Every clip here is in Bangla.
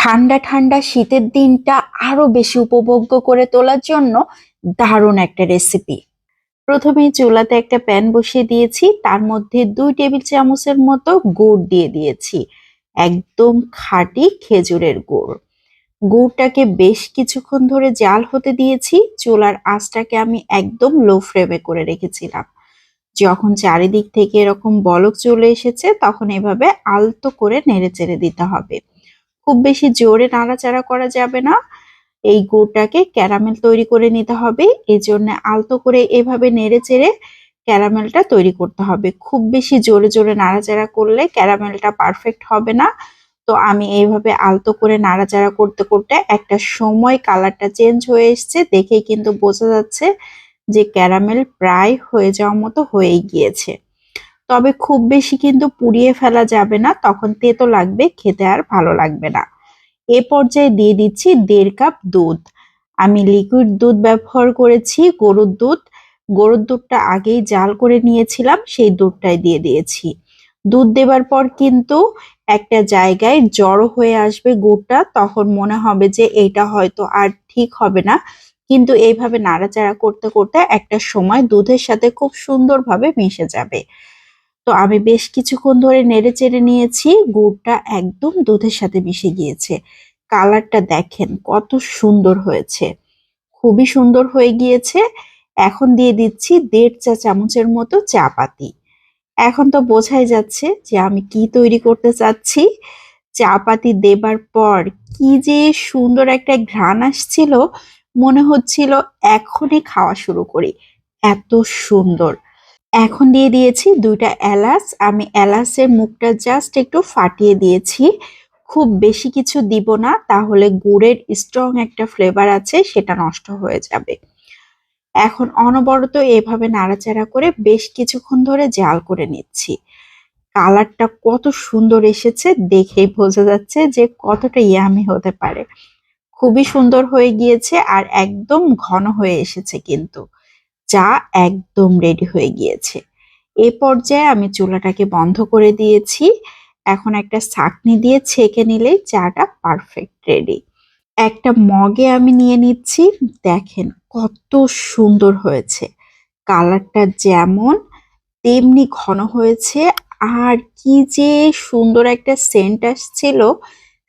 ঠান্ডা ঠান্ডা শীতের দিনটা আরো বেশি উপভোগ্য করে তোলার জন্য দারুণ একটা রেসিপি। প্রথমেই চুলাতে একটা প্যান বসিয়ে দিয়েছি, তার মধ্যে 2 টেবিল চামচের মতো গুড় দিয়ে দিয়েছি। একদম খাঁটি খেজুরের গুড়। গুড়টাকে বেশ কিছুক্ষণ ধরে জাল হতে দিয়েছি। চুলার আঁচটাকে আমি একদম লো ফ্লেমে করে রেখেছিলাম। যখন চারিদিক থেকে এরকম বলক চলে এসেছে তখন এভাবে আলতো করে নেড়েচেড়ে দিতে হবে। খুব বেশি জোরে নাড়াচাড়া করা যাবে না। এই গুড়টাকে ক্যারামেল তৈরি করে নিতে হবে। এজন্য আলতো করে এভাবে নেড়েচেড়ে ক্যারামেলটা তৈরি করতে হবে। খুব বেশি জোরে জোরে নাড়াচাড়া করলে ক্যারামেলটা পারফেক্ট হবে না। তো আমি এইভাবে আলতো করে নাড়াচাড়া করতে করতে একটা সময় কালারটা চেঞ্জ হয়ে এসছে, দেখেই কিন্তু বোঝা যাচ্ছে যে ক্যারামেল প্রায় হয়ে যাওয়ার মতো হয়েই গিয়েছে। তবে খুব বেশি কিন্তু পুড়িয়ে ফেলা যাবে না, তখন তেতো লাগবে, খেতে আর ভালো লাগবে না। এ পর্যায়ে দিয়ে দিচ্ছি 1.5 কাপ দুধ। আমি লিকুইড দুধ ব্যবহার করেছি, গরুর দুধ। গরুর দুধটা আগেই জাল করে নিয়েছিলাম, সেই দুধটাই দিয়ে দিয়েছি। দুধ দেবার পর কিন্তু একটা জায়গায় জড়ো হয়ে আসবে গুড়টা, তখন মনে হবে যে এটা হয়তো আর ঠিক হবে না। কিন্তু এইভাবে নাড়াচাড়া করতে করতে একটা সময় দুধের সাথে খুব সুন্দরভাবে মিশে যাবে। তো আমি বেশ কিছুক্ষণ ধরে নেড়েচেড়ে নিয়েছি, গুড়টা একদম দুধের সাথে মিশে গিয়েছে। কালারটা দেখেন কত সুন্দর হয়েছে, খুবই সুন্দর হয়ে গিয়েছে। এখন দিয়ে দিচ্ছি 1.5 চা চামচের মতো চা পাতি। এখন তো বোঝাই যাচ্ছে যে আমি কি তৈরি করতে চাচ্ছি। চা পাতি দেবার পর কি যে সুন্দর একটা ঘ্রাণ আসছিল, মনে হচ্ছিল এখনই খাওয়া শুরু করি, এত সুন্দর। এখন দিয়ে দিয়েছি 2টা এলাচ। আমি এলাচের মুখটা জাস্ট একটু ফাটিয়ে দিয়েছি, খুব বেশি কিছু দিব না, তাহলে গুড়ের স্ট্রং একটা ফ্লেভার আছে সেটা নষ্ট হয়ে যাবে। এখন অনবরত এভাবে নাড়াচাড়া করে বেশ কিছুক্ষণ ধরে জাল করে নিচ্ছি। কালারটা কত সুন্দর এসেছে, দেখেই বোঝা যাচ্ছে যে কতটা ইয়ামি হতে পারে। খুবই সুন্দর হয়ে গিয়েছে আর একদম ঘন হয়ে এসেছে কিন্তু। চা একদম রেডি হয়ে গিয়েছে। এ পর্যায়ে আমি চুলাটাকে বন্ধ করে দিয়েছি। এখন একটা ছাঁকনি দিয়ে ছেঁকে নিলেই চাটা পারফেক্ট রেডি। একটা মগে আমি নিয়ে নিচ্ছি। দেখেন কত সুন্দর হয়েছে। কালারটা যেমন তেমনি ঘন হয়েছে। আর কি যে সুন্দর একটা সেন্ট আসছিল,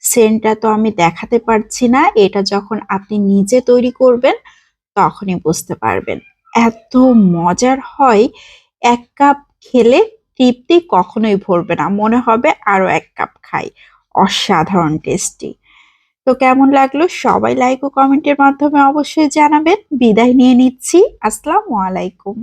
সেন্টটা তো আমি দেখাতে পারছি না। এটা যখন আপনি নিজে তৈরি করবেন তখনই বুঝতে পারবেন। এত মজার হয়, 1 কাপ খেলে তৃপ্তি কখনোই ভরবে না, মনে হবে আরো 1 কাপ খাই। অসাধারণ টেস্টি। তো কেমন লাগলো সবাই লাইক ও কমেন্টের মাধ্যমে অবশ্যই জানাবেন। বিদায় নিয়ে নিচ্ছি। আসসালামু আলাইকুম।